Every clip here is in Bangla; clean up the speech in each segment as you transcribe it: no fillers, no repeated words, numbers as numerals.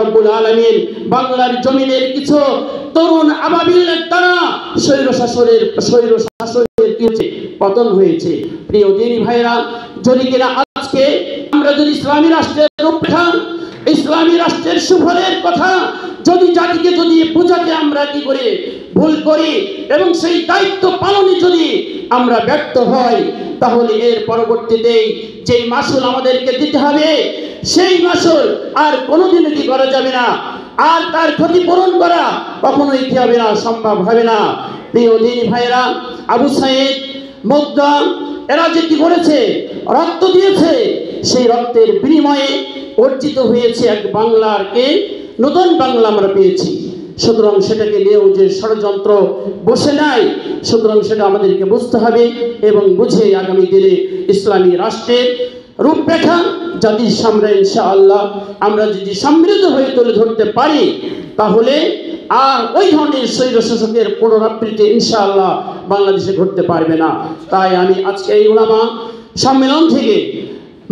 রব্বুল আলামিন বাংলার জমিনের কিছু তরুণ আবাবিলের দ্বারা স্বৈর শাসনের পতন হয়েছে। প্রিয় দিনী ভাইরা, যদি কিনা আজকে আমরা যদি ইসলামী রাষ্ট্রের রূপরেখা, ইসলামী রাষ্ট্রের সুফলের কথা যদি জাতিকে যদি বোঝাতে আমরা কি করে ভুল করি এবং সেই দায়িত্ব পালনে যদি আমরা ব্যর্থ হই, তাহলে এর পরবর্তীতে যেই মাসুল আমাদেরকে দিতে হবে সেই মাসুল আর কোনোদিনও কি করা যাবে না, আর তার ক্ষতিপূরণ করা কখনোই কি হবে না, সম্ভব হবে না। প্রিয় দিনী ভাইরা, আবু সাইদ, মুগ্ধা এরা যে কি করেছে, রক্ত দিয়েছে, সেই রক্তের বিনিময়ে অর্জিত হয়েছে এক বাংলারকে নতুন বাংলা আমরা পেয়েছি। সুতরাং সেটাকে নিয়েও যে ষড়যন্ত্র বসে নাই, সুতরাং সেটা আমাদেরকে বুঝতে হবে এবং বুঝে আগামী দিনে ইসলামী রাষ্ট্রের রূপরেখা জাতির সামনে ইনশাআল্লাহ আমরা যদি সমৃদ্ধ হয়ে তুলে ধরতে পারি, তাহলে আর ওই ধরনের স্বৈর শাসকের পুনরাবৃত্তি ইনশাআল্লাহ বাংলাদেশে ঘটতে পারবে না। তাই আমি আজকে এই উলামা সম্মেলন থেকে,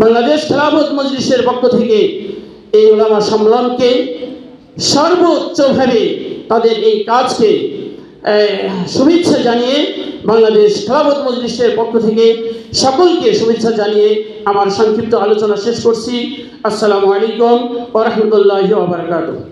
বাংলাদেশ খেলাফত মজলিসের পক্ষ থেকে এই উলামা সম্মেলনকে সর্বোচ্চভাবে তাদের এই কাজকে শুভেচ্ছা জানিয়ে, বাংলাদেশ খেলাফত মজলিসের পক্ষ থেকে সকলকে শুভেচ্ছা জানিয়ে আমার সংক্ষিপ্ত আলোচনা শেষ করছি। আসসালামু আলাইকুম ওয়া রাহমাতুল্লাহি ওয়া বারাকাতুহু।